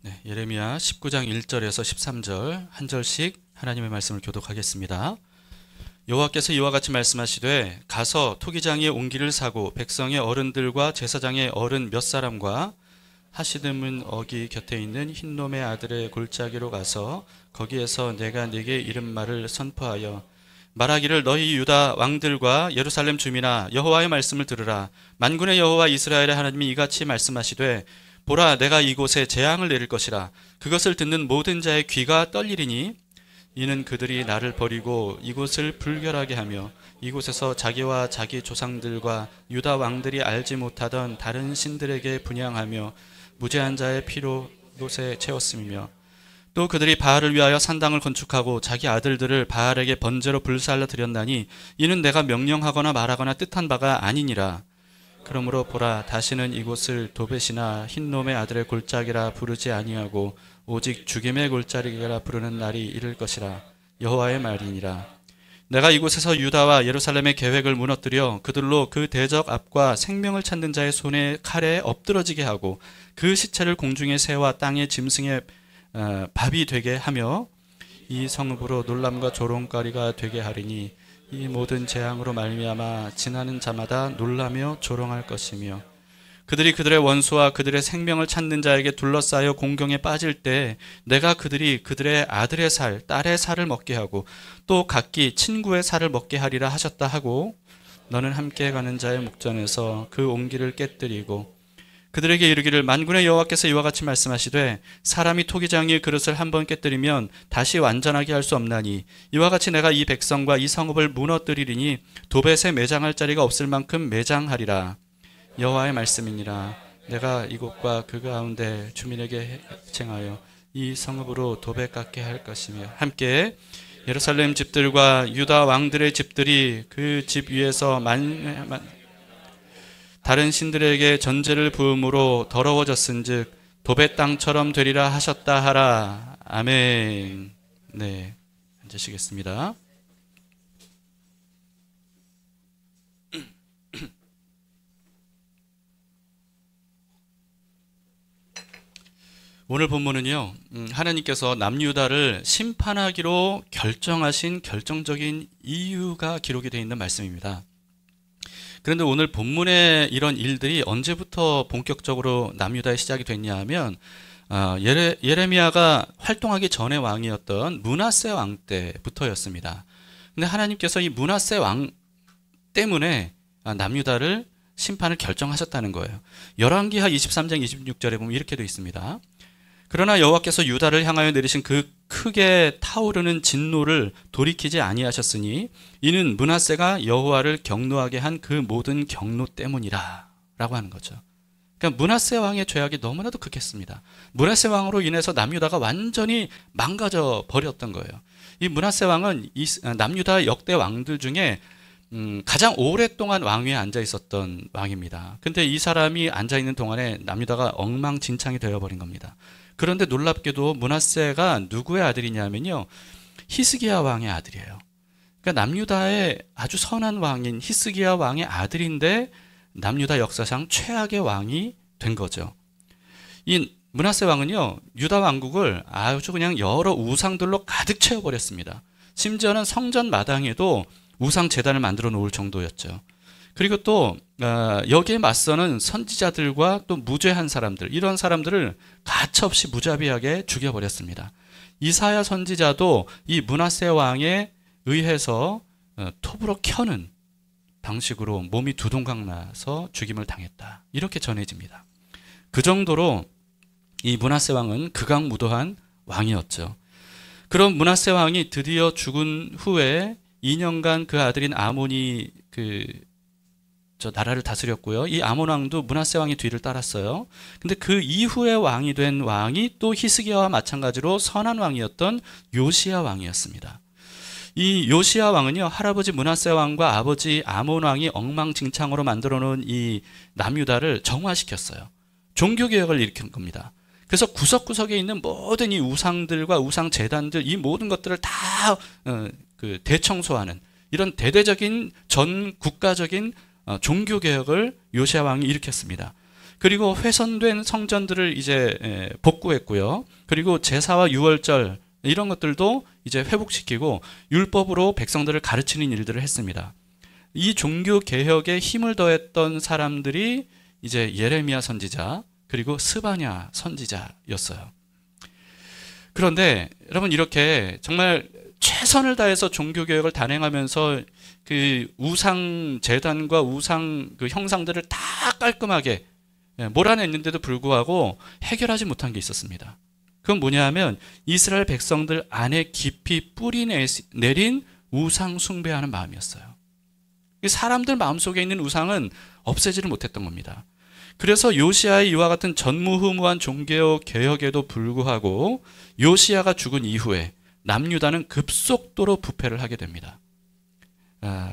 네, 예레미야 19장 1절에서 13절 한 절씩 하나님의 말씀을 교독하겠습니다. 여호와께서 이와 같이 말씀하시되 가서 토기장의 옹기를 사고 백성의 어른들과 제사장의 어른 몇 사람과 하시드문 어기 곁에 있는 흰놈의 아들의 골짜기로 가서 거기에서 내가 네게 이른 말을 선포하여 말하기를 너희 유다 왕들과 예루살렘 주민아 여호와의 말씀을 들으라. 만군의 여호와 이스라엘의 하나님이 이같이 말씀하시되 보라 내가 이곳에 재앙을 내릴 것이라. 그것을 듣는 모든 자의 귀가 떨리리니 이는 그들이 나를 버리고 이곳을 불결하게 하며 이곳에서 자기와 자기 조상들과 유다 왕들이 알지 못하던 다른 신들에게 분향하며 무죄한 자의 피로 이곳에 채웠음이며 또 그들이 바알을 위하여 산당을 건축하고 자기 아들들을 바알에게 번제로 불살라 드렸나니 이는 내가 명령하거나 말하거나 뜻한 바가 아니니라. 그러므로 보라 다시는 이곳을 도벳이나 흰놈의 아들의 골짜기라 부르지 아니하고 오직 죽임의 골짜기라 부르는 날이 이를 것이라. 여호와의 말이니라. 내가 이곳에서 유다와 예루살렘의 계획을 무너뜨려 그들로 그 대적 앞과 생명을 찾는 자의 손에 칼에 엎드러지게 하고 그 시체를 공중의 새와 땅의 짐승의 밥이 되게 하며 이 성읍으로 놀람과 조롱거리가 되게 하리니 이 모든 재앙으로 말미암아 지나는 자마다 놀라며 조롱할 것이며 그들이 그들의 원수와 그들의 생명을 찾는 자에게 둘러싸여 공경에 빠질 때 내가 그들이 그들의 아들의 살, 딸의 살을 먹게 하고 또 각기 친구의 살을 먹게 하리라 하셨다 하고 너는 함께 가는 자의 목전에서 그 옹기를 깨뜨리고 그들에게 이르기를 만군의 여호와께서 이와 같이 말씀하시되 사람이 토기장의 그릇을 한번 깨뜨리면 다시 완전하게 할 수 없나니 이와 같이 내가 이 백성과 이 성읍을 무너뜨리리니 도벳에 매장할 자리가 없을 만큼 매장하리라. 여호와의 말씀이니라. 내가 이곳과 그 가운데 주민에게 행하여 이 성읍으로 도벳 같게 할 것이며 함께 예루살렘 집들과 유다 왕들의 집들이 그 집 위에서 다른 신들에게 전제를 부음으로 더러워졌은즉 도벳 땅처럼 되리라 하셨다 하라. 아멘. 네, 앉으시겠습니다. 오늘 본문은요, 하나님께서 남유다를 심판하기로 결정하신 결정적인 이유가 기록이 되어 있는 말씀입니다. 그런데 오늘 본문의 이런 일들이 언제부터 본격적으로 남유다에 시작이 됐냐 하면 예레미야가 활동하기 전의 왕이었던 므낫세 왕 때부터였습니다. 근데 하나님께서 이 므낫세 왕 때문에 남유다를 심판을 결정하셨다는 거예요. 열왕기하 23장 26절에 보면 이렇게 되어 있습니다. 그러나 여호와께서 유다를 향하여 내리신 그 크게 타오르는 진노를 돌이키지 아니하셨으니 이는 므낫세가 여호와를 경노하게 한 그 모든 경노 때문이라 라고 하는 거죠. 그러니까 므낫세 왕의 죄악이 너무나도 극했습니다. 므낫세 왕으로 인해서 남유다가 완전히 망가져 버렸던 거예요. 이 므낫세 왕은 이 남유다 역대 왕들 중에 가장 오랫동안 왕위에 앉아 있었던 왕입니다. 근데 이 사람이 앉아 있는 동안에 남유다가 엉망진창이 되어버린 겁니다. 그런데 놀랍게도 므낫세가 누구의 아들이냐면요, 히스기야 왕의 아들이에요. 그러니까 남유다의 아주 선한 왕인 히스기야 왕의 아들인데 남유다 역사상 최악의 왕이 된 거죠. 이 므낫세 왕은요, 유다 왕국을 아주 그냥 여러 우상들로 가득 채워버렸습니다. 심지어는 성전 마당에도 우상 제단을 만들어 놓을 정도였죠. 그리고 또 여기에 맞서는 선지자들과 또 무죄한 사람들, 이런 사람들을 가차없이 무자비하게 죽여버렸습니다. 이사야 선지자도 이 므낫세 왕에 의해서 톱으로 켜는 방식으로 몸이 두동강 나서 죽임을 당했다, 이렇게 전해집니다. 그 정도로 이 므낫세 왕은 극악무도한 왕이었죠. 그런 므낫세 왕이 드디어 죽은 후에 2년간 그 아들인 아몬이 나라를 다스렸고요. 이 아몬 왕도 므낫세 왕의 뒤를 따랐어요. 근데 그 이후에 왕이 된 왕이 또 히스기야와 마찬가지로 선한 왕이었던 요시야 왕이었습니다. 이 요시야 왕은요, 할아버지 므낫세 왕과 아버지 아몬 왕이 엉망진창으로 만들어 놓은 이 남유다를 정화시켰어요. 종교개혁을 일으킨 겁니다. 그래서 구석구석에 있는 모든 이 우상들과 우상 제단들, 이 모든 것들을 다 대청소하는 이런 대대적인 전 국가적인 종교개혁을 요시야 왕이 일으켰습니다. 그리고 훼손된 성전들을 이제 복구했고요. 그리고 제사와 유월절 이런 것들도 이제 회복시키고 율법으로 백성들을 가르치는 일들을 했습니다. 이 종교 개혁에 힘을 더했던 사람들이 이제 예레미야 선지자 그리고 스바냐 선지자였어요. 그런데 여러분 이렇게 정말 최선을 다해서 종교 개혁을 단행하면서 그 우상 제단과 우상 그 형상들을 다 깔끔하게 몰아냈는데도 불구하고 해결하지 못한 게 있었습니다. 그건 뭐냐 하면 이스라엘 백성들 안에 깊이 뿌리 내린 우상 숭배하는 마음이었어요. 사람들 마음속에 있는 우상은 없애지를 못했던 겁니다. 그래서 요시야의 이와 같은 전무후무한 종교 개혁에도 불구하고 요시야가 죽은 이후에 남유다는 급속도로 부패를 하게 됩니다.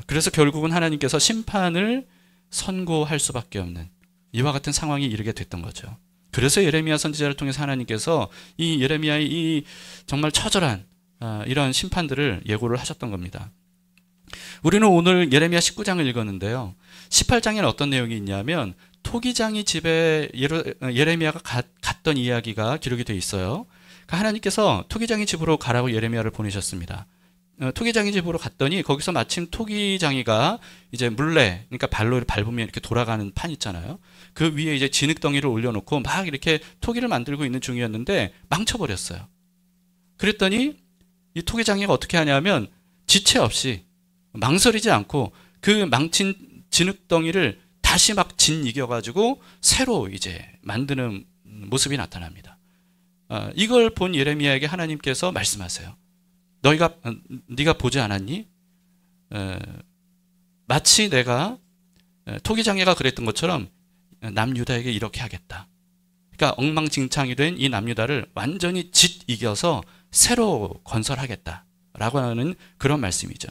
그래서 결국은 하나님께서 심판을 선고할 수밖에 없는 이와 같은 상황이 이르게 됐던 거죠. 그래서 예레미야 선지자를 통해서 하나님께서 이 예레미야의 이 정말 처절한 이런 심판들을 예고를 하셨던 겁니다. 우리는 오늘 예레미야 19장을 읽었는데요. 18장에는 어떤 내용이 있냐면 토기장이 집에 예레미야가 갔던 이야기가 기록이 되어 있어요. 하나님께서 토기장이 집으로 가라고 예레미야를 보내셨습니다. 토기장이 집으로 갔더니 거기서 마침 토기장이가 이제 물레, 그러니까 발로 밟으면 이렇게 돌아가는 판 있잖아요. 그 위에 이제 진흙덩이를 올려놓고 막 이렇게 토기를 만들고 있는 중이었는데 망쳐버렸어요. 그랬더니 이 토기장이가 어떻게 하냐면 지체 없이 망설이지 않고 그 망친 진흙덩이를 다시 막 이겨가지고 새로 이제 만드는 모습이 나타납니다. 이걸 본 예레미야에게 하나님께서 말씀하세요. 네가 보지 않았니? 마치 내가 토기장애가 그랬던 것처럼 남유다에게 이렇게 하겠다. 그러니까 엉망진창이 된 이 남유다를 완전히 이겨서 새로 건설하겠다라고 하는 그런 말씀이죠.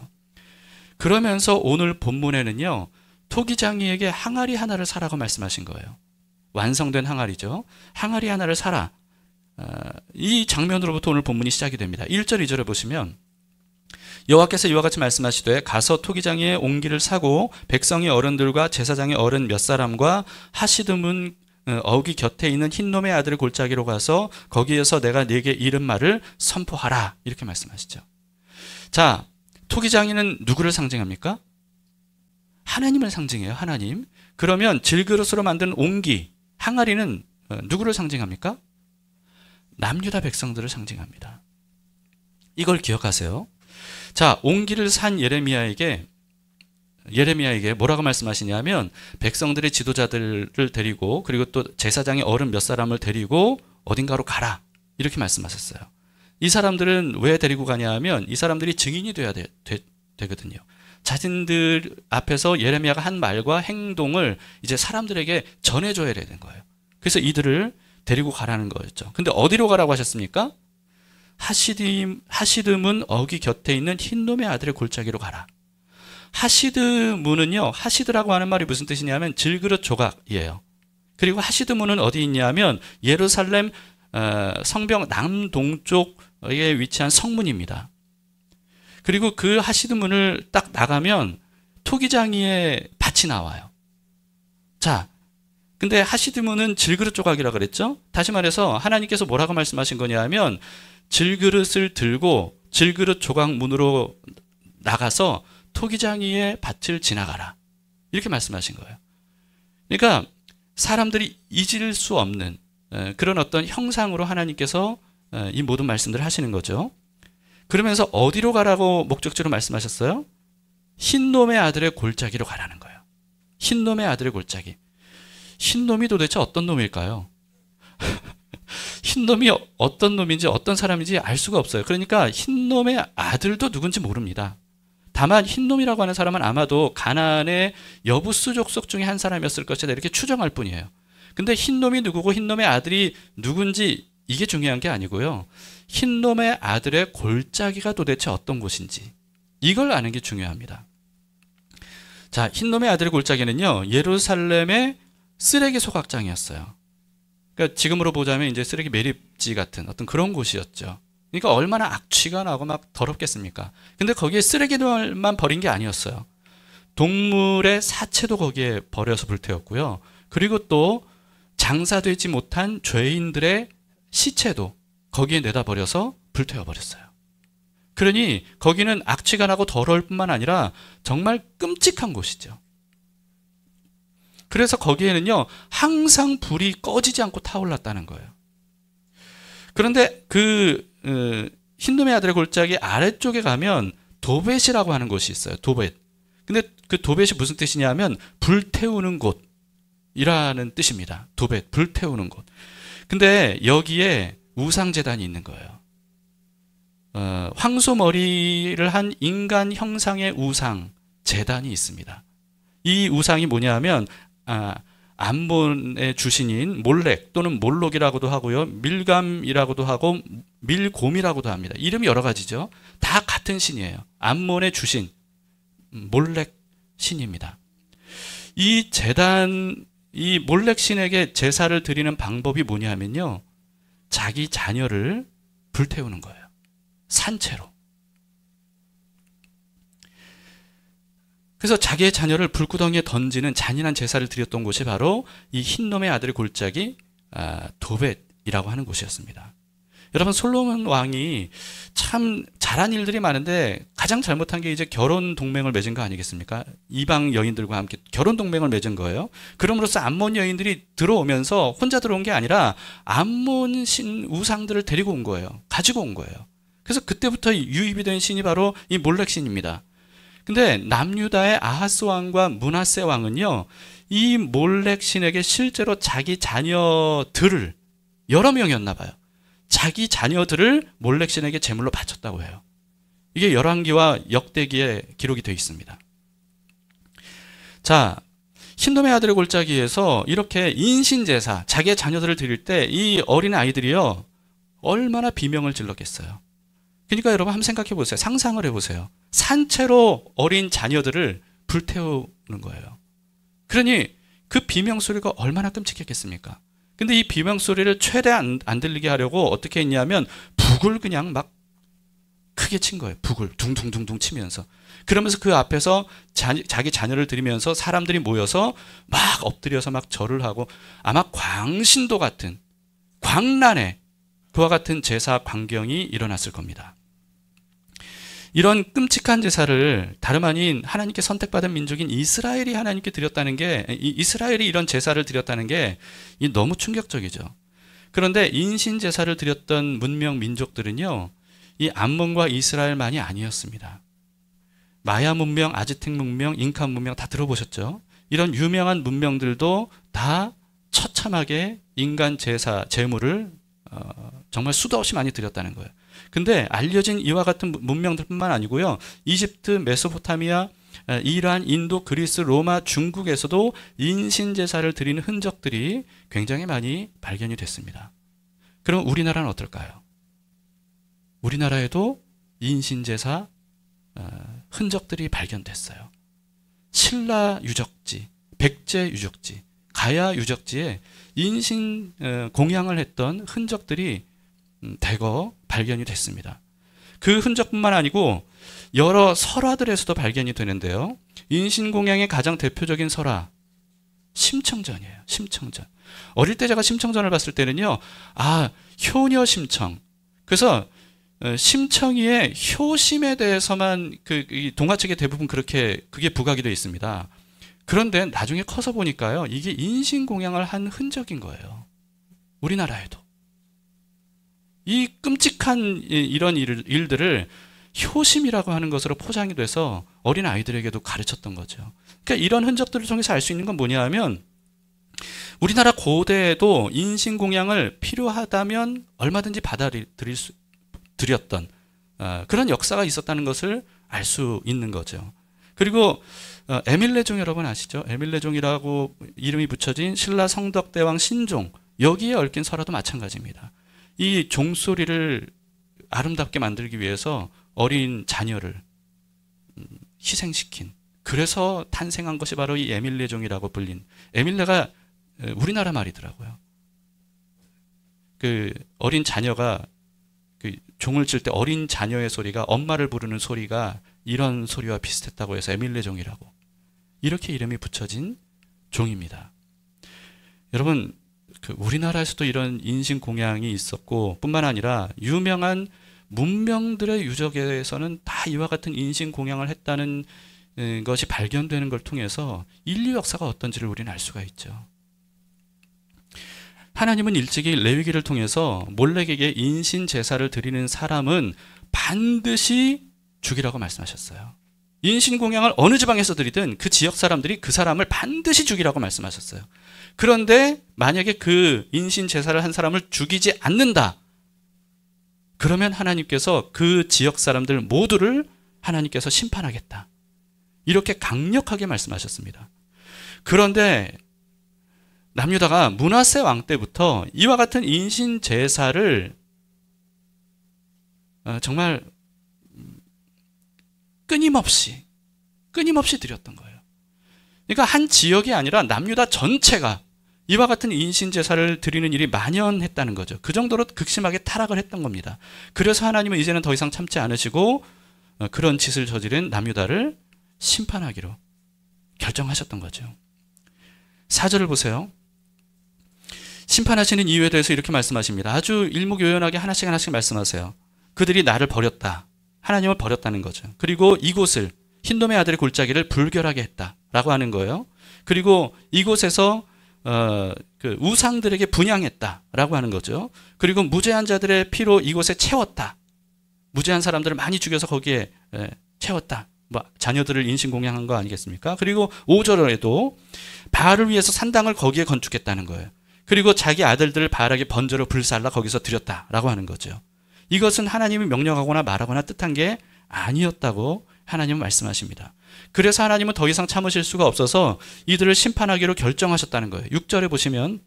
그러면서 오늘 본문에는요. 토기장이에게 항아리 하나를 사라고 말씀하신 거예요. 완성된 항아리죠. 항아리 하나를 사라. 이 장면으로부터 오늘 본문이 시작이 됩니다. 1절 2절에 보시면 여호와께서 이와 같이 말씀하시되 가서 토기장이의 옹기를 사고 백성의 어른들과 제사장의 어른 몇 사람과 하시드문 어귀 곁에 있는 흰놈의 아들의 골짜기로 가서 거기에서 내가 네게 이른 말을 선포하라. 이렇게 말씀하시죠. 자, 토기장이는 누구를 상징합니까? 하나님을 상징해요. 하나님. 그러면 질그릇으로 만든 옹기, 항아리는 누구를 상징합니까? 남유다 백성들을 상징합니다. 이걸 기억하세요. 자, 옹기를 산 예레미야에게 뭐라고 말씀하시냐면 백성들의 지도자들을 데리고 그리고 또 제사장의 어른 몇 사람을 데리고 어딘가로 가라. 이렇게 말씀하셨어요. 이 사람들은 왜 데리고 가냐 하면 이 사람들이 증인이 돼야 되거든요. 자신들 앞에서 예레미야가 한 말과 행동을 이제 사람들에게 전해줘야 되는 거예요. 그래서 이들을 데리고 가라는 거였죠. 근데 어디로 가라고 하셨습니까? 하시드문 어귀 곁에 있는 흰놈의 아들의 골짜기로 가라. 하시드문은요, 하시드라고 하는 말이 무슨 뜻이냐면 질그릇 조각이에요. 그리고 하시드문은 어디 있냐면 예루살렘 성벽 남동쪽에 위치한 성문입니다. 그리고 그 하시드문을 딱 나가면 토기장이의 밭이 나와요. 자, 근데 하시드문은 질그릇 조각이라 그랬죠? 다시 말해서 하나님께서 뭐라고 말씀하신 거냐면 질그릇을 들고 질그릇 조각 문으로 나가서 토기장이의 밭을 지나가라. 이렇게 말씀하신 거예요. 그러니까 사람들이 잊을 수 없는 그런 어떤 형상으로 하나님께서 이 모든 말씀들을 하시는 거죠. 그러면서 어디로 가라고 목적지로 말씀하셨어요? 흰놈의 아들의 골짜기로 가라는 거예요. 흰놈의 아들의 골짜기. 흰놈이 도대체 어떤 놈일까요? 흰놈이 어떤 놈인지 어떤 사람인지 알 수가 없어요. 그러니까 흰놈의 아들도 누군지 모릅니다. 다만 흰놈이라고 하는 사람은 아마도 가나안의 여부수 족속 중에 한 사람이었을 것이다 이렇게 추정할 뿐이에요. 근데 흰놈이 누구고 흰놈의 아들이 누군지 이게 중요한 게 아니고요. 흰놈의 아들의 골짜기가 도대체 어떤 곳인지 이걸 아는 게 중요합니다. 자, 흰놈의 아들의 골짜기는요. 예루살렘의 쓰레기 소각장이었어요. 그러니까 지금으로 보자면 이제 쓰레기 매립지 같은 어떤 그런 곳이었죠. 그러니까 얼마나 악취가 나고 막 더럽겠습니까? 근데 거기에 쓰레기들만 버린 게 아니었어요. 동물의 사체도 거기에 버려서 불태웠고요. 그리고 또 장사되지 못한 죄인들의 시체도 거기에 내다 버려서 불태워 버렸어요. 그러니 거기는 악취가 나고 더러울 뿐만 아니라 정말 끔찍한 곳이죠. 그래서 거기에는요, 항상 불이 꺼지지 않고 타올랐다는 거예요. 그런데 흰놈의 아들의 골짜기 아래쪽에 가면 도벳이라고 하는 곳이 있어요. 도벳. 근데 그 도벳이 무슨 뜻이냐면 불태우는 곳이라는 뜻입니다. 도벳, 불태우는 곳. 근데 여기에 우상제단이 있는 거예요. 황소머리를 한 인간 형상의 우상 제단이 있습니다. 이 우상이 뭐냐면 암몬의 주신인 몰렉 또는 몰록이라고도 하고요, 밀감이라고도 하고 밀곰이라고도 합니다. 이름이 여러 가지죠. 다 같은 신이에요. 암몬의 주신 몰렉 신입니다. 이 제단, 이 몰렉 신에게 제사를 드리는 방법이 뭐냐면요, 자기 자녀를 불태우는 거예요. 산채로. 그래서 자기의 자녀를 불구덩이에 던지는 잔인한 제사를 드렸던 곳이 바로 이 흰놈의 아들의 골짜기 도벳이라고 하는 곳이었습니다. 여러분, 솔로몬 왕이 참 잘한 일들이 많은데 가장 잘못한 게 이제 결혼 동맹을 맺은 거 아니겠습니까? 이방 여인들과 함께 결혼 동맹을 맺은 거예요. 그럼으로써 암몬 여인들이 들어오면서 혼자 들어온 게 아니라 암몬 신 우상들을 데리고 온 거예요. 가지고 온 거예요. 그래서 그때부터 유입이 된 신이 바로 이 몰렉 신입니다. 근데 남유다의 아하스 왕과 므낫세 왕은요, 이 몰렉 신에게 실제로 자기 자녀들을, 여러 명이었나 봐요, 자기 자녀들을 몰렉 신에게 제물로 바쳤다고 해요. 이게 열왕기와 역대기에 기록이 되어 있습니다. 자, 흰놈의 아들의 골짜기에서 이렇게 인신제사, 자기의 자녀들을 드릴 때 이 어린 아이들이요, 얼마나 비명을 질렀겠어요. 그러니까 여러분 한번 생각해 보세요. 상상을 해보세요. 산채로 어린 자녀들을 불태우는 거예요. 그러니 그 비명 소리가 얼마나 끔찍했겠습니까? 근데 이 비명 소리를 최대한 안 들리게 하려고 어떻게 했냐면 북을 그냥 막 크게 친 거예요. 북을 둥둥둥둥 치면서. 그러면서 그 앞에서 자기 자녀를 드리면서 사람들이 모여서 막 엎드려서 막 절을 하고, 아마 광신도 같은, 광란에 그와 같은 제사 광경이 일어났을 겁니다. 이런 끔찍한 제사를 다름 아닌 하나님께 선택받은 민족인 이스라엘이 하나님께 드렸다는 게, 이스라엘이 이런 제사를 드렸다는 게 너무 충격적이죠. 그런데 인신 제사를 드렸던 문명 민족들은요, 이 암몬과 이스라엘만이 아니었습니다. 마야 문명, 아즈텍 문명, 잉카 문명 다 들어보셨죠? 이런 유명한 문명들도 다 처참하게 인간 제사, 제물을 정말 수도 없이 많이 드렸다는 거예요. 근데 알려진 이와 같은 문명들뿐만 아니고요, 이집트, 메소포타미아, 이란, 인도, 그리스, 로마, 중국에서도 인신제사를 드리는 흔적들이 굉장히 많이 발견이 됐습니다. 그럼 우리나라는 어떨까요? 우리나라에도 인신제사 흔적들이 발견됐어요. 신라 유적지, 백제 유적지, 가야 유적지에 인신 공양을 했던 흔적들이 대거 발견이 됐습니다. 그 흔적뿐만 아니고 여러 설화들에서도 발견이 되는데요, 인신공양의 가장 대표적인 설화, 심청전이에요. 심청전. 어릴 때 제가 심청전을 봤을 때는요, 효녀 심청. 그래서 심청이의 효심에 대해서만 이 동화책에 대부분 그렇게 그게 부각이 되어 있습니다. 그런데 나중에 커서 보니까요, 이게 인신공양을 한 흔적인 거예요. 우리나라에도. 이 끔찍한 이런 일들을 효심이라고 하는 것으로 포장이 돼서 어린 아이들에게도 가르쳤던 거죠. 그러니까 이런 흔적들을 통해서 알 수 있는 건 뭐냐 하면, 우리나라 고대에도 인신공양을 필요하다면 얼마든지 드렸던 그런 역사가 있었다는 것을 알 수 있는 거죠. 그리고 에밀레종 여러분 아시죠? 에밀레종이라고 이름이 붙여진 신라 성덕대왕 신종, 여기에 얽힌 설화도 마찬가지입니다. 이 종소리를 아름답게 만들기 위해서 어린 자녀를 희생시킨, 그래서 탄생한 것이 바로 이 에밀레종이라고 불린, 에밀레가 우리나라 말이더라고요. 그 어린 자녀가 그 종을 칠 때 어린 자녀의 소리가 엄마를 부르는 소리가 이런 소리와 비슷했다고 해서 에밀레종이라고, 이렇게 이름이 붙여진 종입니다. 여러분, 우리나라에서도 이런 인신공양이 있었고 뿐만 아니라 유명한 문명들의 유적에서는 다 이와 같은 인신공양을 했다는 것이 발견되는 걸 통해서 인류 역사가 어떤지를 우리는 알 수가 있죠. 하나님은 일찍이 레위기를 통해서 몰렉에게 인신 제사를 드리는 사람은 반드시 죽이라고 말씀하셨어요. 인신 공양을 어느 지방에서 드리든 그 지역 사람들이 그 사람을 반드시 죽이라고 말씀하셨어요. 그런데 만약에 그 인신 제사를 한 사람을 죽이지 않는다, 그러면 하나님께서 그 지역 사람들 모두를 하나님께서 심판하겠다, 이렇게 강력하게 말씀하셨습니다. 그런데 남유다가 므낫세 왕 때부터 이와 같은 인신 제사를 정말 끊임없이 드렸던 거예요. 그러니까 한 지역이 아니라 남유다 전체가 이와 같은 인신 제사를 드리는 일이 만연했다는 거죠. 그 정도로 극심하게 타락을 했던 겁니다. 그래서 하나님은 이제는 더 이상 참지 않으시고 그런 짓을 저지른 남유다를 심판하기로 결정하셨던 거죠. 4절을 보세요. 심판하시는 이유에 대해서 이렇게 말씀하십니다. 아주 일목요연하게 하나씩 말씀하세요. 그들이 나를 버렸다. 하나님을 버렸다는 거죠. 그리고 이곳을, 흰돔의 아들의 골짜기를 불결하게 했다라고 하는 거예요. 그리고 이곳에서 그 우상들에게 분향했다라고 하는 거죠. 그리고 무죄한 자들의 피로 이곳에 채웠다. 무죄한 사람들을 많이 죽여서 거기에 채웠다. 자녀들을 인신공양한 거 아니겠습니까? 그리고 5절에도 바알을 위해서 산당을 거기에 건축했다는 거예요. 그리고 자기 아들들을 바알에게 번제로 불살라 거기서 드렸다라고 하는 거죠. 이것은 하나님이 명령하거나 말하거나 뜻한 게 아니었다고 하나님은 말씀하십니다. 그래서 하나님은 더 이상 참으실 수가 없어서 이들을 심판하기로 결정하셨다는 거예요. 6절에 보시면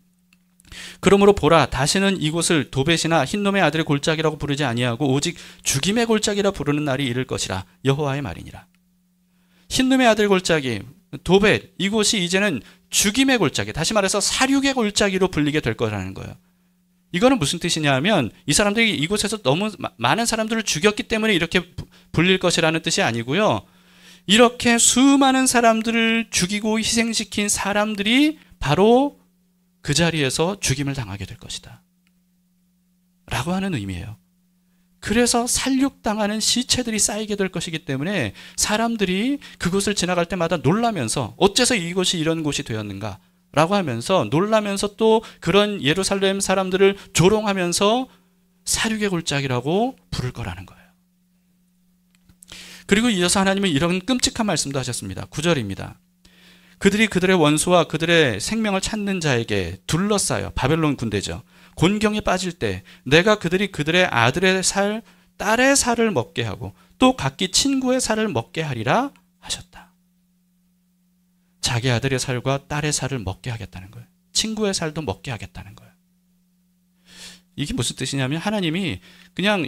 그러므로 보라, 다시는 이곳을 도벳이나 흰놈의 아들의 골짜기라고 부르지 아니하고 오직 죽임의 골짜기라 부르는 날이 이를 것이라, 여호와의 말이니라. 흰놈의 아들 골짜기, 도벳, 이곳이 이제는 죽임의 골짜기, 다시 말해서 사륙의 골짜기로 불리게 될 거라는 거예요. 이거는 무슨 뜻이냐 하면 이 사람들이 이곳에서 너무 많은 사람들을 죽였기 때문에 이렇게 불릴 것이라는 뜻이 아니고요. 이렇게 수많은 사람들을 죽이고 희생시킨 사람들이 바로 그 자리에서 죽임을 당하게 될 것이다 라고 하는 의미예요. 그래서 살육당하는 시체들이 쌓이게 될 것이기 때문에 사람들이 그곳을 지나갈 때마다 놀라면서 어째서 이곳이 이런 곳이 되었는가 라고 하면서 놀라면서 또 그런 예루살렘 사람들을 조롱하면서 사륙의 골짜기라고 부를 거라는 거예요. 그리고 이어서 하나님은 이런 끔찍한 말씀도 하셨습니다. 9절입니다. 그들이 그들의 원수와 그들의 생명을 찾는 자에게 둘러싸여, 바벨론 군대죠, 곤경에 빠질 때 내가 그들의 아들의 살, 딸의 살을 먹게 하고 또 각기 친구의 살을 먹게 하리라 하셨다. 자기 아들의 살과 딸의 살을 먹게 하겠다는 거예요. 친구의 살도 먹게 하겠다는 거예요. 이게 무슨 뜻이냐면 하나님이 그냥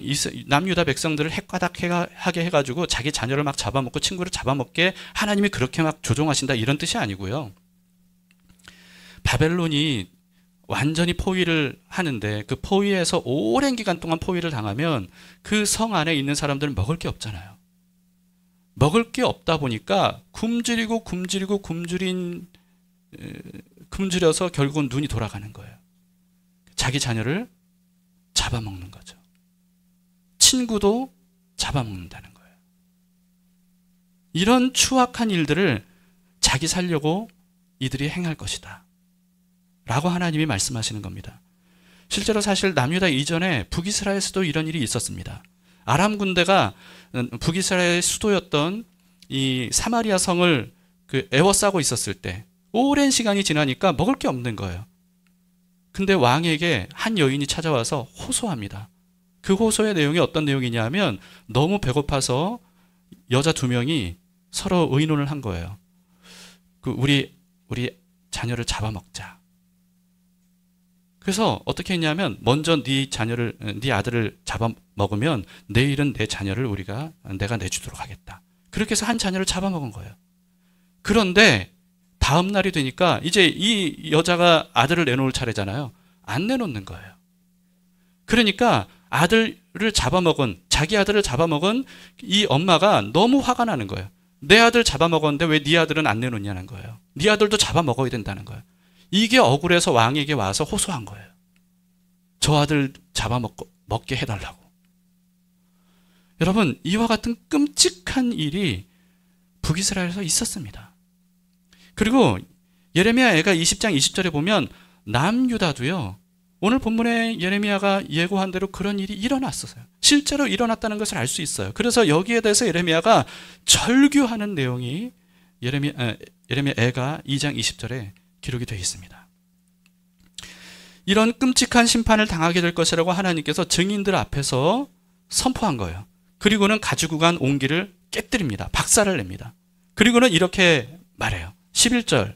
남유다 백성들을 헷가닥하게 해가지고 자기 자녀를 막 잡아먹고 친구를 잡아먹게 하나님이 그렇게 막 조종하신다, 이런 뜻이 아니고요. 바벨론이 완전히 포위를 하는데 그 포위에서 오랜 기간 동안 포위를 당하면 그 성 안에 있는 사람들은 먹을 게 없잖아요. 먹을 게 없다 보니까 굶주려서 결국은 눈이 돌아가는 거예요. 자기 자녀를 잡아먹는 거죠. 친구도 잡아먹는다는 거예요. 이런 추악한 일들을 자기 살려고 이들이 행할 것이다 라고 하나님이 말씀하시는 겁니다. 실제로 사실 남유다 이전에 북이스라엘에서도 이런 일이 있었습니다. 아람 군대가 북이스라엘의 수도였던 이 사마리아 성을 에워싸고 있었을 때 오랜 시간이 지나니까 먹을 게 없는 거예요. 근데 왕에게 한 여인이 찾아와서 호소합니다. 그 호소의 내용이 어떤 내용이냐 하면 너무 배고파서 여자 2명이 서로 의논을 한 거예요. 우리 자녀를 잡아먹자. 그래서 어떻게 했냐면 먼저 네 아들을 잡아먹으면 내일은 내 자녀를 내가 내주도록 하겠다. 그렇게 해서 한 자녀를 잡아먹은 거예요. 그런데 다음 날이 되니까 이제 이 여자가 아들을 내놓을 차례잖아요. 안 내놓는 거예요. 그러니까 자기 아들을 잡아먹은 이 엄마가 너무 화가 나는 거예요. 내 아들 잡아먹었는데 왜 네 아들은 안 내놓냐는 거예요. 네 아들도 잡아먹어야 된다는 거예요. 이게 억울해서 왕에게 와서 호소한 거예요. 저 아들 잡아먹게 해달라고. 여러분, 이와 같은 끔찍한 일이 북이스라엘에서 있었습니다. 그리고 예레미야 애가 20장 20절에 보면 남유다도요, 오늘 본문에 예레미야가 예고한 대로 그런 일이 일어났었어요. 실제로 일어났다는 것을 알 수 있어요. 그래서 여기에 대해서 예레미야가 절규하는 내용이 예레미야 애가 2장 20절에 기록이 되어 있습니다. 이런 끔찍한 심판을 당하게 될 것이라고 하나님께서 증인들 앞에서 선포한 거예요. 그리고는 가지고 간 옹기를 깨뜨립니다. 박살을 냅니다. 그리고는 이렇게 말해요. 11절,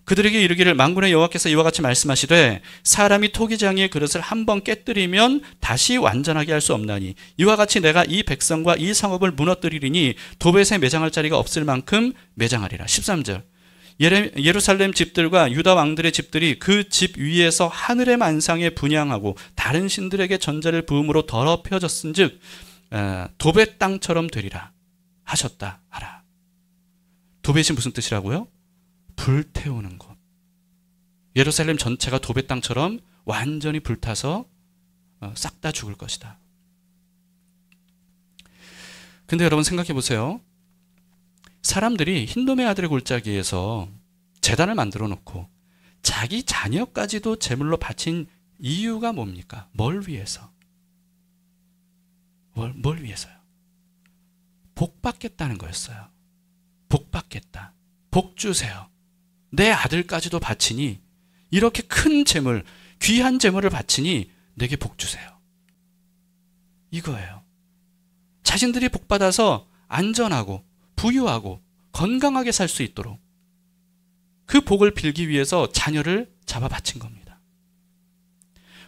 그들에게 이르기를 만군의 여호와께서 이와 같이 말씀하시되 사람이 토기장이의 그릇을 한 번 깨뜨리면 다시 완전하게 할 수 없나니 이와 같이 내가 이 백성과 이 성읍을 무너뜨리리니 도벳에 매장할 자리가 없을 만큼 매장하리라. 13절, 예루살렘 집들과 유다 왕들의 집들이 그 집 위에서 하늘의 만상에 분향하고 다른 신들에게 전제를 부음으로 더럽혀졌은즉 도벳 땅처럼 되리라 하셨다 하라. 도벳이 무슨 뜻이라고요? 불태우는 곳. 예루살렘 전체가 도벳 땅처럼 완전히 불타서 싹 다 죽을 것이다. 근데 여러분 생각해 보세요. 사람들이 흰돔의 아들의 골짜기에서 제단을 만들어 놓고 자기 자녀까지도 제물로 바친 이유가 뭡니까? 뭘 위해서? 뭘 위해서요? 복 받겠다는 거였어요. 복 받겠다. 복 주세요. 내 아들까지도 바치니, 이렇게 큰 재물, 귀한 재물을 바치니 내게 복 주세요. 이거예요. 자신들이 복 받아서 안전하고 부유하고 건강하게 살 수 있도록 그 복을 빌기 위해서 자녀를 잡아 바친 겁니다.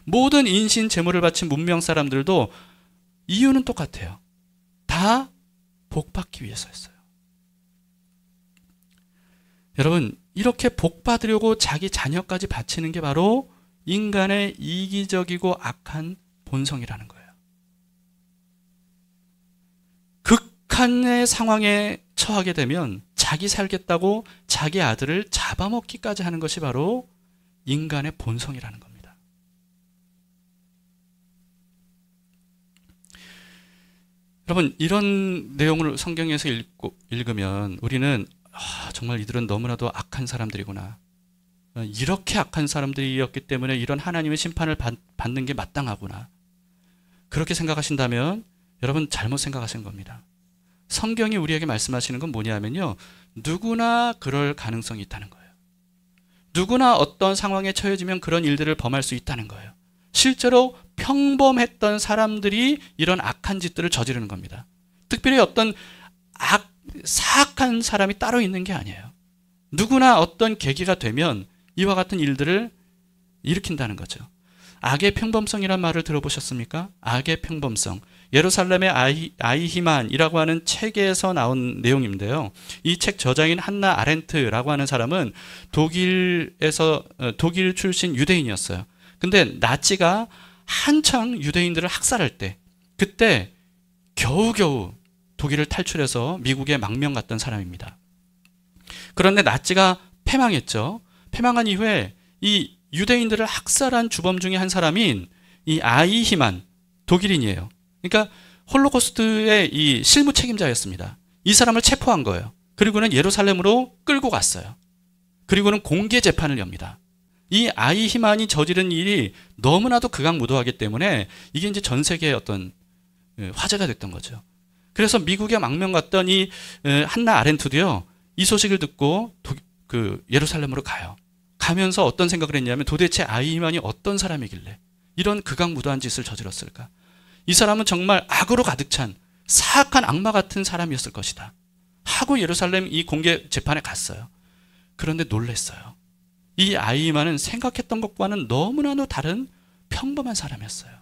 모든 인신 재물을 바친 문명 사람들도 이유는 똑같아요. 다 복 받기 위해서였어요. 여러분, 이렇게 복 받으려고 자기 자녀까지 바치는 게 바로 인간의 이기적이고 악한 본성이라는 거예요. 극한의 상황에 처하게 되면 자기 살겠다고 자기 아들을 잡아먹기까지 하는 것이 바로 인간의 본성이라는 겁니다. 여러분, 이런 내용을 성경에서 읽으면 우리는 정말 이들은 너무나도 악한 사람들이구나. 이렇게 악한 사람들이었기 때문에 이런 하나님의 심판을 받는 게 마땅하구나. 그렇게 생각하신다면 여러분 잘못 생각하신 겁니다. 성경이 우리에게 말씀하시는 건 뭐냐면요, 누구나 그럴 가능성이 있다는 거예요. 누구나 어떤 상황에 처해지면 그런 일들을 범할 수 있다는 거예요. 실제로 평범했던 사람들이 이런 악한 짓들을 저지르는 겁니다. 특별히 어떤 사악한 사람이 따로 있는 게 아니에요. 누구나 어떤 계기가 되면 이와 같은 일들을 일으킨다는 거죠. 악의 평범성이란 말을 들어보셨습니까? 악의 평범성. 예루살렘의 아이히만이라고 하는 책에서 나온 내용인데요. 이 책 저자인 한나 아렌트라고 하는 사람은 독일 출신 유대인이었어요. 근데 나치가 한창 유대인들을 학살할 때, 그때 겨우겨우 독일을 탈출해서 미국에 망명 갔던 사람입니다. 그런데 나치가 패망했죠. 패망한 이후에 이 유대인들을 학살한 주범 중에 한 사람인 이 아이히만, 독일인이에요. 그러니까 홀로코스트의 이 실무 책임자였습니다. 이 사람을 체포한 거예요. 그리고는 예루살렘으로 끌고 갔어요. 그리고는 공개 재판을 엽니다. 이 아이히만이 저지른 일이 너무나도 극악무도하기 때문에 이게 이제 전 세계의 어떤 화제가 됐던 거죠. 그래서 미국에 망명 갔던 이 한나 아렌트도요, 이 소식을 듣고 예루살렘으로 가요. 가면서 어떤 생각을 했냐면 도대체 아이히만이 어떤 사람이길래 이런 극악무도한 짓을 저질렀을까? 이 사람은 정말 악으로 가득 찬 사악한 악마 같은 사람이었을 것이다 하고 예루살렘 이 공개 재판에 갔어요. 그런데 놀랐어요. 이 아이히만은 생각했던 것과는 너무나도 다른 평범한 사람이었어요.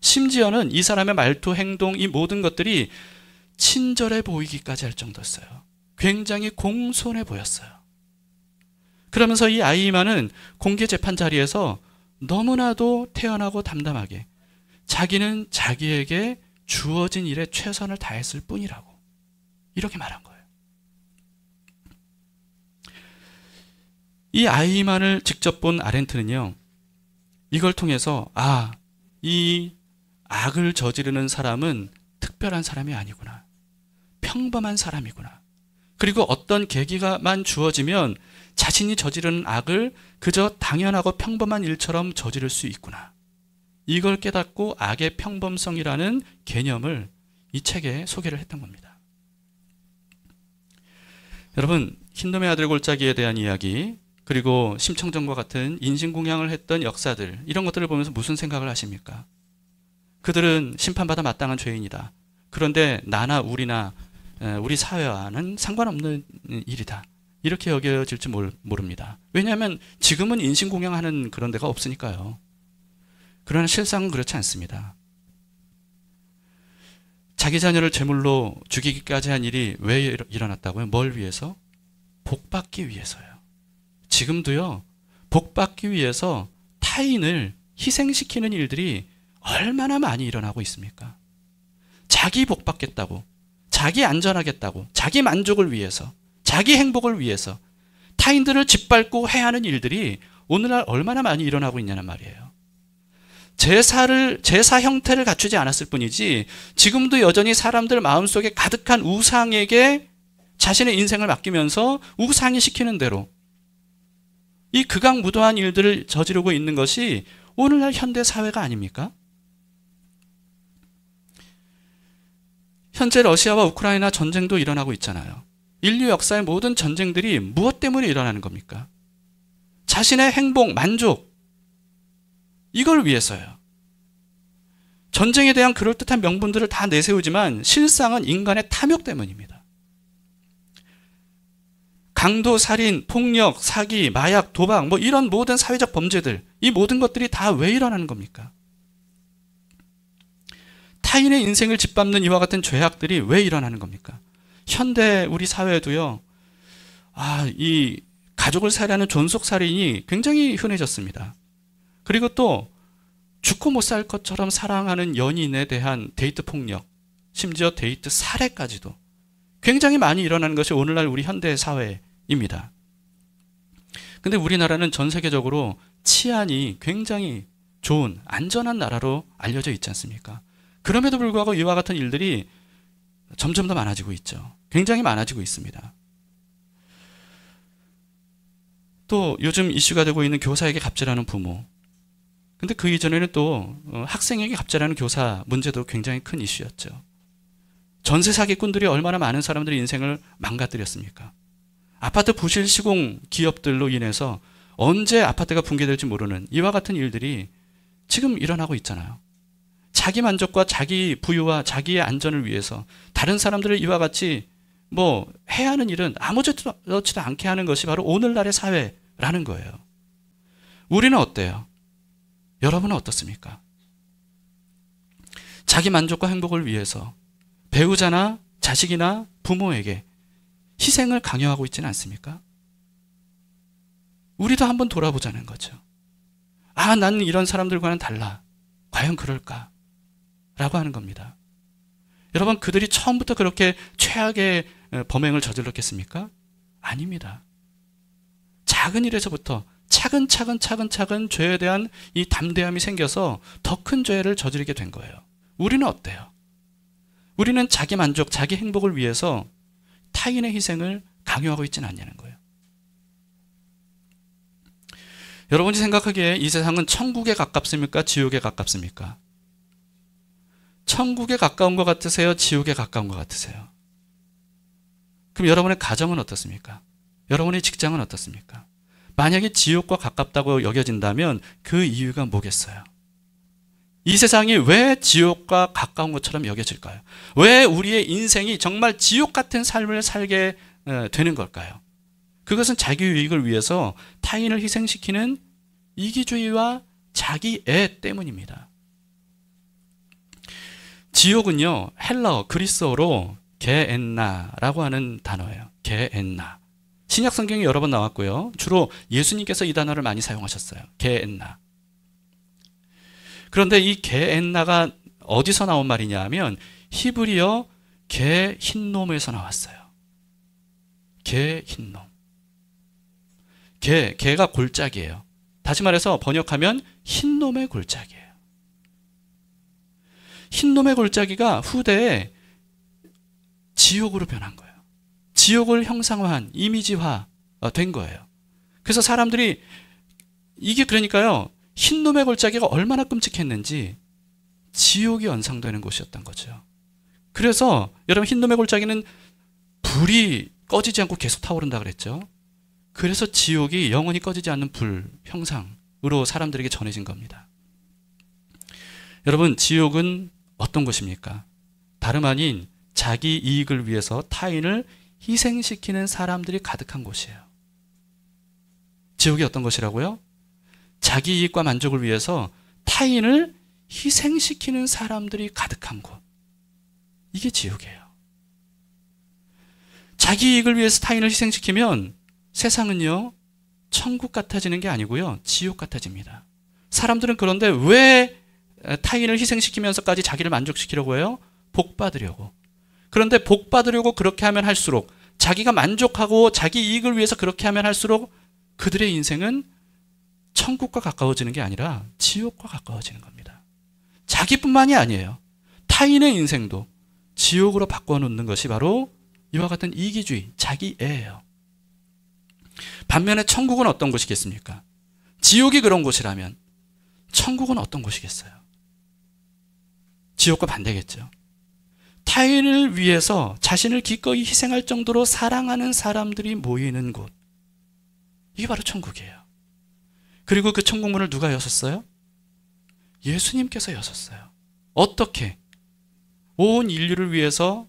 심지어는 이 사람의 말투, 행동, 이 모든 것들이 친절해 보이기까지 할 정도였어요. 굉장히 공손해 보였어요. 그러면서 이 아이히만은 공개 재판 자리에서 너무나도 태연하고 담담하게 자기는 자기에게 주어진 일에 최선을 다했을 뿐이라고 이렇게 말한 거예요. 이 아이만을 직접 본 아렌트는요, 이걸 통해서 이 악을 저지르는 사람은 특별한 사람이 아니구나. 평범한 사람이구나. 그리고 어떤 계기가만 주어지면 자신이 저지르는 악을 그저 당연하고 평범한 일처럼 저지를 수 있구나. 이걸 깨닫고 악의 평범성이라는 개념을 이 책에 소개를 했던 겁니다. 여러분, 흰놈의 아들 골짜기에 대한 이야기, 그리고 심청전과 같은 인신공양을 했던 역사들, 이런 것들을 보면서 무슨 생각을 하십니까? 그들은 심판받아 마땅한 죄인이다. 그런데 나나 우리 사회와는 상관없는 일이다. 이렇게 여겨질지 모릅니다. 왜냐하면 지금은 인신공양하는 그런 데가 없으니까요. 그러나 실상은 그렇지 않습니다. 자기 자녀를 제물로 죽이기까지 한 일이 왜 일어났다고요? 뭘 위해서? 복받기 위해서요. 지금도요, 복받기 위해서 타인을 희생시키는 일들이 얼마나 많이 일어나고 있습니까? 자기 복받겠다고, 자기 안전하겠다고, 자기 만족을 위해서, 자기 행복을 위해서 타인들을 짓밟고 해하는 일들이 오늘날 얼마나 많이 일어나고 있냐는 말이에요. 제사 형태를 갖추지 않았을 뿐이지 지금도 여전히 사람들 마음속에 가득한 우상에게 자신의 인생을 맡기면서 우상이 시키는 대로 이 극악무도한 일들을 저지르고 있는 것이 오늘날 현대 사회가 아닙니까? 현재 러시아와 우크라이나 전쟁도 일어나고 있잖아요. 인류 역사의 모든 전쟁들이 무엇 때문에 일어나는 겁니까? 자신의 행복, 만족, 이걸 위해서요. 전쟁에 대한 그럴듯한 명분들을 다 내세우지만 실상은 인간의 탐욕 때문입니다. 강도, 살인, 폭력, 사기, 마약, 도박, 이런 모든 사회적 범죄들, 이 모든 것들이 다 왜 일어나는 겁니까? 타인의 인생을 짓밟는 이와 같은 죄악들이 왜 일어나는 겁니까? 현대 우리 사회에도요, 이 가족을 살해하는 존속살인이 굉장히 흔해졌습니다. 그리고 또 죽고 못 살 것처럼 사랑하는 연인에 대한 데이트 폭력, 심지어 데이트 살해까지도 굉장히 많이 일어나는 것이 오늘날 우리 현대 사회입니다. 근데 우리나라는 전 세계적으로 치안이 굉장히 좋은 안전한 나라로 알려져 있지 않습니까? 그럼에도 불구하고 이와 같은 일들이 점점 더 많아지고 있죠. 굉장히 많아지고 있습니다. 또 요즘 이슈가 되고 있는 교사에게 갑질하는 부모. 근데 그 이전에는 또 학생에게 갑질하는 교사 문제도 굉장히 큰 이슈였죠. 전세 사기꾼들이 얼마나 많은 사람들의 인생을 망가뜨렸습니까? 아파트 부실 시공 기업들로 인해서 언제 아파트가 붕괴될지 모르는 이와 같은 일들이 지금 일어나고 있잖아요. 자기 만족과 자기 부유와 자기의 안전을 위해서 다른 사람들을 이와 같이 해야 하는 일은 아무렇지도 않게 하는 것이 바로 오늘날의 사회라는 거예요. 우리는 어때요? 여러분은 어떻습니까? 자기 만족과 행복을 위해서 배우자나 자식이나 부모에게 희생을 강요하고 있지는 않습니까? 우리도 한번 돌아보자는 거죠. 나는 이런 사람들과는 달라. 과연 그럴까? 라고 하는 겁니다. 여러분, 그들이 처음부터 그렇게 최악의 범행을 저질렀겠습니까? 아닙니다. 작은 일에서부터 차근차근 죄에 대한 이 담대함이 생겨서 더 큰 죄를 저지르게 된 거예요. 우리는 어때요? 우리는 자기 만족, 자기 행복을 위해서 타인의 희생을 강요하고 있지는 않냐는 거예요. 여러분이 생각하기에 이 세상은 천국에 가깝습니까? 지옥에 가깝습니까? 천국에 가까운 것 같으세요? 지옥에 가까운 것 같으세요? 그럼 여러분의 가정은 어떻습니까? 여러분의 직장은 어떻습니까? 만약에 지옥과 가깝다고 여겨진다면 그 이유가 뭐겠어요? 이 세상이 왜 지옥과 가까운 것처럼 여겨질까요? 왜 우리의 인생이 정말 지옥 같은 삶을 살게 되는 걸까요? 그것은 자기 유익을 위해서 타인을 희생시키는 이기주의와 자기애 때문입니다. 지옥은요, 헬라어, 그리스어로 게엔나라고 하는 단어예요. 게엔나. 신약 성경에 여러 번 나왔고요. 주로 예수님께서 이 단어를 많이 사용하셨어요. 게엔나. 그런데 이 게엔나가 어디서 나온 말이냐 하면 히브리어 게힌놈에서 나왔어요. 게힌놈. 개가 골짜기예요. 다시 말해서 번역하면 흰놈의 골짜기예요. 흰놈의 골짜기가 후대에 지옥으로 변한 거예요. 지옥을 형상화한, 이미지화 된 거예요. 그래서 사람들이 이게 그러니까요, 흰놈의 골짜기가 얼마나 끔찍했는지 지옥이 연상되는 곳이었던 거죠. 그래서 여러분, 흰놈의 골짜기는 불이 꺼지지 않고 계속 타오른다 그랬죠. 그래서 지옥이 영원히 꺼지지 않는 불 형상으로 사람들에게 전해진 겁니다. 여러분, 지옥은 어떤 곳입니까? 다름 아닌 자기 이익을 위해서 타인을 희생시키는 사람들이 가득한 곳이에요. 지옥이 어떤 것이라고요? 자기 이익과 만족을 위해서 타인을 희생시키는 사람들이 가득한 곳. 이게 지옥이에요. 자기 이익을 위해서 타인을 희생시키면 세상은요, 천국 같아지는 게 아니고요, 지옥 같아집니다. 사람들은 그런데 왜 타인을 희생시키면서까지 자기를 만족시키려고 해요? 복 받으려고. 그런데 복 받으려고 그렇게 하면 할수록, 자기가 만족하고 자기 이익을 위해서 그렇게 하면 할수록 그들의 인생은 천국과 가까워지는 게 아니라 지옥과 가까워지는 겁니다. 자기뿐만이 아니에요. 타인의 인생도 지옥으로 바꿔놓는 것이 바로 이와 같은 이기주의, 자기애예요. 반면에 천국은 어떤 곳이겠습니까? 지옥이 그런 곳이라면 천국은 어떤 곳이겠어요? 지옥과 반대겠죠. 타인을 위해서 자신을 기꺼이 희생할 정도로 사랑하는 사람들이 모이는 곳. 이게 바로 천국이에요. 그리고 그 천국 문을 누가 여셨어요? 예수님께서 여셨어요. 어떻게? 온 인류를 위해서,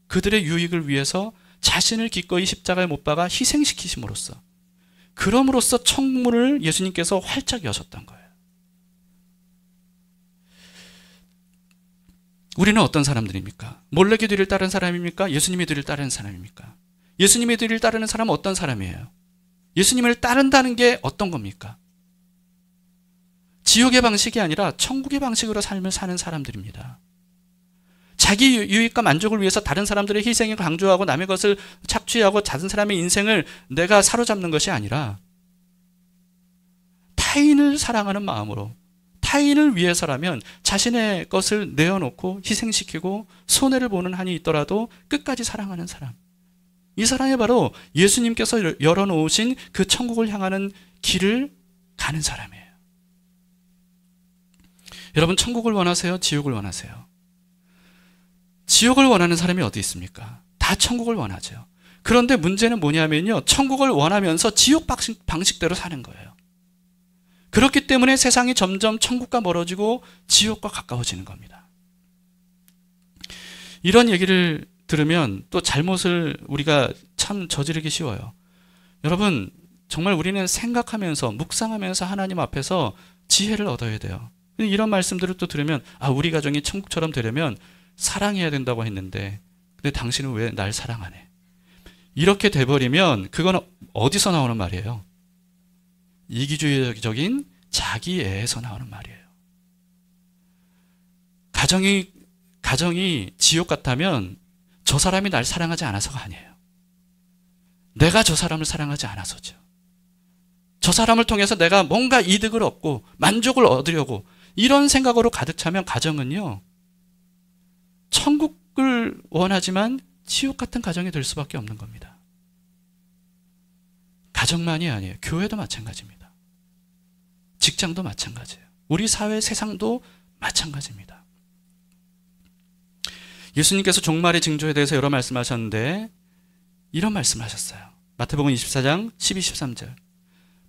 그들의 유익을 위해서 자신을 기꺼이 십자가에 못 박아 희생시키심으로써, 그럼으로써 천국 문을 예수님께서 활짝 여셨던 거예요. 우리는 어떤 사람들입니까? 몰래 기도를 따르는 사람입니까? 예수님의 뒤를 따르는 사람입니까? 예수님의 뒤를 따르는 사람은 어떤 사람이에요? 예수님을 따른다는 게 어떤 겁니까? 지옥의 방식이 아니라 천국의 방식으로 삶을 사는 사람들입니다. 자기 유익과 만족을 위해서 다른 사람들의 희생을 강조하고 남의 것을 착취하고 다른 사람의 인생을 내가 사로잡는 것이 아니라 타인을 사랑하는 마음으로, 타인을 위해서라면 자신의 것을 내어놓고 희생시키고 손해를 보는 한이 있더라도 끝까지 사랑하는 사람. 이 사람이 바로 예수님께서 열어놓으신 그 천국을 향하는 길을 가는 사람이에요. 여러분, 천국을 원하세요? 지옥을 원하세요? 지옥을 원하는 사람이 어디 있습니까? 다 천국을 원하죠. 그런데 문제는 뭐냐면요, 천국을 원하면서 지옥 방식대로 사는 거예요. 그렇기 때문에 세상이 점점 천국과 멀어지고 지옥과 가까워지는 겁니다. 이런 얘기를 들으면 또 잘못을 우리가 참 저지르기 쉬워요. 여러분, 정말 우리는 생각하면서 묵상하면서 하나님 앞에서 지혜를 얻어야 돼요. 이런 말씀들을 또 들으면, 우리 가정이 천국처럼 되려면 사랑해야 된다고 했는데 근데 당신은 왜 날 사랑하네? 이렇게 돼버리면 그건 어디서 나오는 말이에요? 이기주의적인 자기애에서 나오는 말이에요. 가정이 지옥 같다면 저 사람이 날 사랑하지 않아서가 아니에요. 내가 저 사람을 사랑하지 않아서죠. 저 사람을 통해서 내가 뭔가 이득을 얻고 만족을 얻으려고 이런 생각으로 가득 차면 가정은요, 천국을 원하지만 지옥 같은 가정이 될 수밖에 없는 겁니다. 가정만이 아니에요. 교회도 마찬가지입니다. 직장도 마찬가지예요. 우리 사회, 세상도 마찬가지입니다. 예수님께서 종말의 징조에 대해서 여러 말씀하셨는데 이런 말씀하셨어요. 마태복음 24장 12, 13절.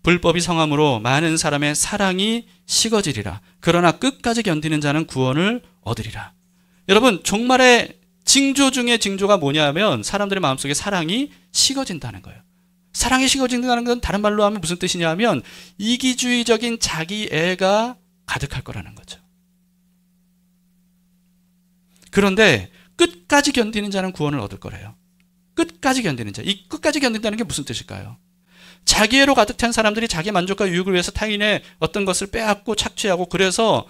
불법이 성함으로 많은 사람의 사랑이 식어지리라. 그러나 끝까지 견디는 자는 구원을 얻으리라. 여러분, 종말의 징조 중에 징조가 뭐냐면 사람들의 마음속에 사랑이 식어진다는 거예요. 사랑이 식어진다는 건 다른 말로 하면 무슨 뜻이냐면 이기주의적인 자기애가 가득할 거라는 거죠. 그런데 끝까지 견디는 자는 구원을 얻을 거래요. 끝까지 견디는 자. 이 끝까지 견딘다는 게 무슨 뜻일까요? 자기애로 가득 찬 사람들이 자기 만족과 유익을 위해서 타인의 어떤 것을 빼앗고 착취하고 그래서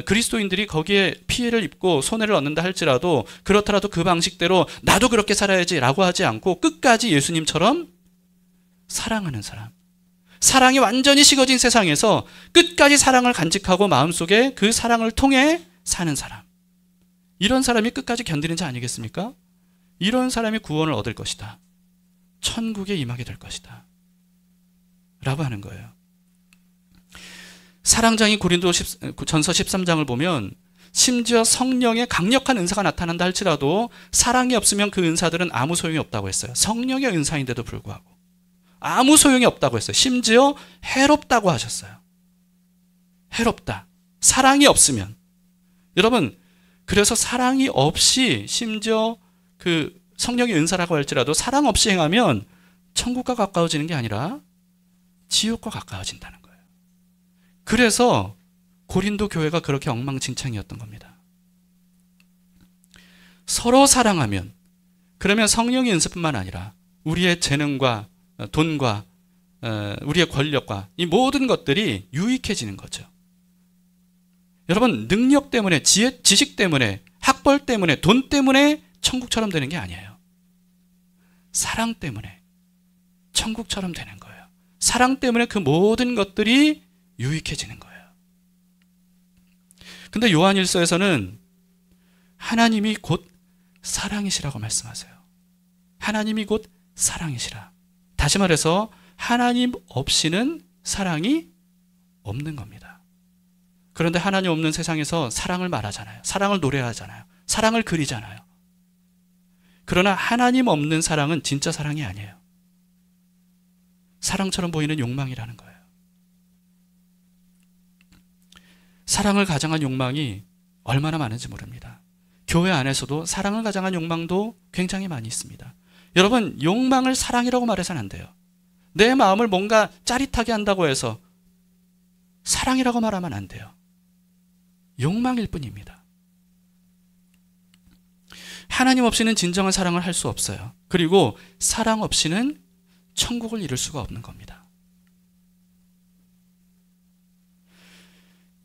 그리스도인들이 거기에 피해를 입고 손해를 얻는다 할지라도 그렇더라도 그 방식대로 나도 그렇게 살아야지 라고 하지 않고 끝까지 예수님처럼 사랑하는 사람. 사랑이 완전히 식어진 세상에서 끝까지 사랑을 간직하고 마음속에 그 사랑을 통해 사는 사람. 이런 사람이 끝까지 견디는 자 아니겠습니까? 이런 사람이 구원을 얻을 것이다. 천국에 임하게 될 것이다. 라고 하는 거예요. 사랑장인 고린도전서 13장을 보면 심지어 성령의 강력한 은사가 나타난다 할지라도 사랑이 없으면 그 은사들은 아무 소용이 없다고 했어요. 성령의 은사인데도 불구하고 아무 소용이 없다고 했어요. 심지어 해롭다고 하셨어요. 해롭다. 사랑이 없으면. 여러분, 그래서 사랑이 없이 심지어 그 성령의 은사라고 할지라도 사랑 없이 행하면 천국과 가까워지는 게 아니라 지옥과 가까워진다는 거예요. 그래서 고린도 교회가 그렇게 엉망진창이었던 겁니다. 서로 사랑하면, 그러면 성령의 은사뿐만 아니라 우리의 재능과 돈과 우리의 권력과 이 모든 것들이 유익해지는 거죠. 여러분, 능력 때문에, 지식 때문에, 학벌 때문에, 돈 때문에 천국처럼 되는 게 아니에요. 사랑 때문에 천국처럼 되는 거예요. 사랑 때문에 그 모든 것들이 유익해지는 거예요. 근데 요한일서에서는 하나님이 곧 사랑이시라고 말씀하세요. 하나님이 곧 사랑이시라. 다시 말해서 하나님 없이는 사랑이 없는 겁니다. 그런데 하나님 없는 세상에서 사랑을 말하잖아요. 사랑을 노래하잖아요. 사랑을 그리잖아요. 그러나 하나님 없는 사랑은 진짜 사랑이 아니에요. 사랑처럼 보이는 욕망이라는 거예요. 사랑을 가장한 욕망이 얼마나 많은지 모릅니다. 교회 안에서도 사랑을 가장한 욕망도 굉장히 많이 있습니다. 여러분, 욕망을 사랑이라고 말해서는 안 돼요. 내 마음을 뭔가 짜릿하게 한다고 해서 사랑이라고 말하면 안 돼요. 욕망일 뿐입니다. 하나님 없이는 진정한 사랑을 할 수 없어요. 그리고 사랑 없이는 천국을 이룰 수가 없는 겁니다.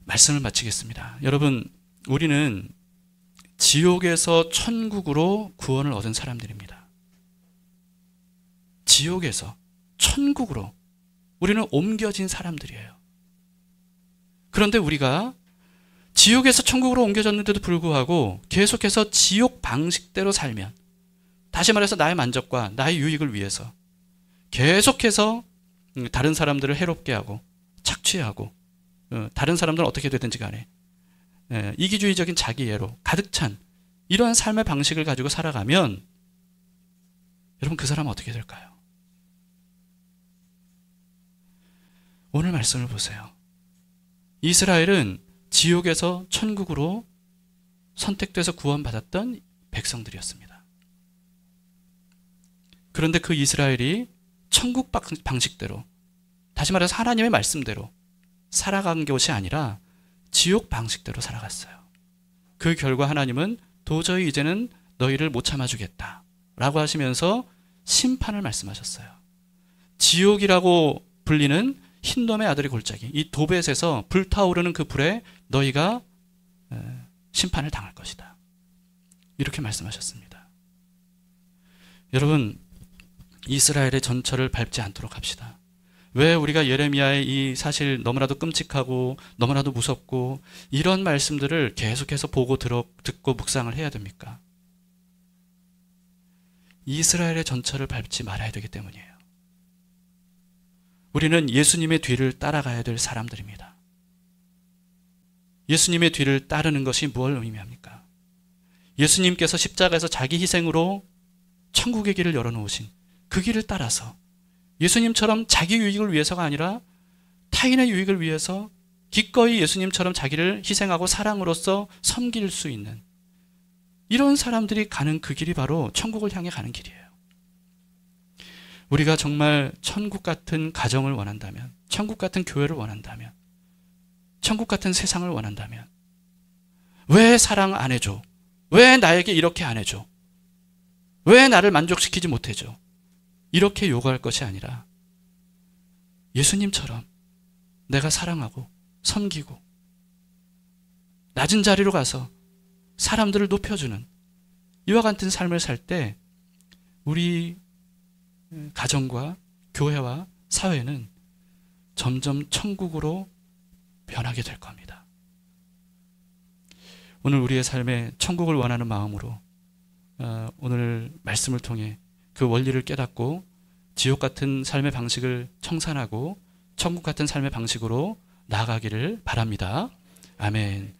말씀을 마치겠습니다. 여러분, 우리는 지옥에서 천국으로 구원을 얻은 사람들입니다. 지옥에서 천국으로 우리는 옮겨진 사람들이에요. 그런데 우리가 지옥에서 천국으로 옮겨졌는데도 불구하고 계속해서 지옥 방식대로 살면, 다시 말해서 나의 만족과 나의 유익을 위해서 계속해서 다른 사람들을 해롭게 하고 착취하고 다른 사람들은 어떻게 되든지 간에 이기주의적인 자기애로 가득 찬 이런 삶의 방식을 가지고 살아가면 여러분, 그 사람은 어떻게 될까요? 오늘 말씀을 보세요. 이스라엘은 지옥에서 천국으로 선택돼서 구원받았던 백성들이었습니다. 그런데 그 이스라엘이 천국 방식대로, 다시 말해서 하나님의 말씀대로 살아간 것이 아니라 지옥 방식대로 살아갔어요. 그 결과 하나님은 도저히 이제는 너희를 못 참아주겠다 라고 하시면서 심판을 말씀하셨어요. 지옥이라고 불리는 흰돔의 아들의 골짜기, 이 도벳에서 불타오르는 그 불에 너희가 심판을 당할 것이다. 이렇게 말씀하셨습니다. 여러분, 이스라엘의 전철을 밟지 않도록 합시다. 왜 우리가 예레미야의 이 사실 너무나도 끔찍하고 너무나도 무섭고 이런 말씀들을 계속해서 보고 듣고 묵상을 해야 됩니까? 이스라엘의 전철을 밟지 말아야 되기 때문이에요. 우리는 예수님의 뒤를 따라가야 될 사람들입니다. 예수님의 뒤를 따르는 것이 무엇을 의미합니까? 예수님께서 십자가에서 자기 희생으로 천국의 길을 열어놓으신 그 길을 따라서 예수님처럼 자기 유익을 위해서가 아니라 타인의 유익을 위해서 기꺼이 예수님처럼 자기를 희생하고 사랑으로서 섬길 수 있는 이런 사람들이 가는 그 길이 바로 천국을 향해 가는 길이에요. 우리가 정말 천국 같은 가정을 원한다면, 천국 같은 교회를 원한다면, 천국 같은 세상을 원한다면 왜 사랑 안 해줘? 왜 나에게 이렇게 안 해줘? 왜 나를 만족시키지 못해줘? 이렇게 요구할 것이 아니라 예수님처럼 내가 사랑하고 섬기고 낮은 자리로 가서 사람들을 높여주는 이와 같은 삶을 살 때 우리 가정과 교회와 사회는 점점 천국으로 변하게 될 겁니다. 오늘 우리의 삶에 천국을 원하는 마음으로 오늘 말씀을 통해 그 원리를 깨닫고 지옥 같은 삶의 방식을 청산하고 천국 같은 삶의 방식으로 나아가기를 바랍니다. 아멘.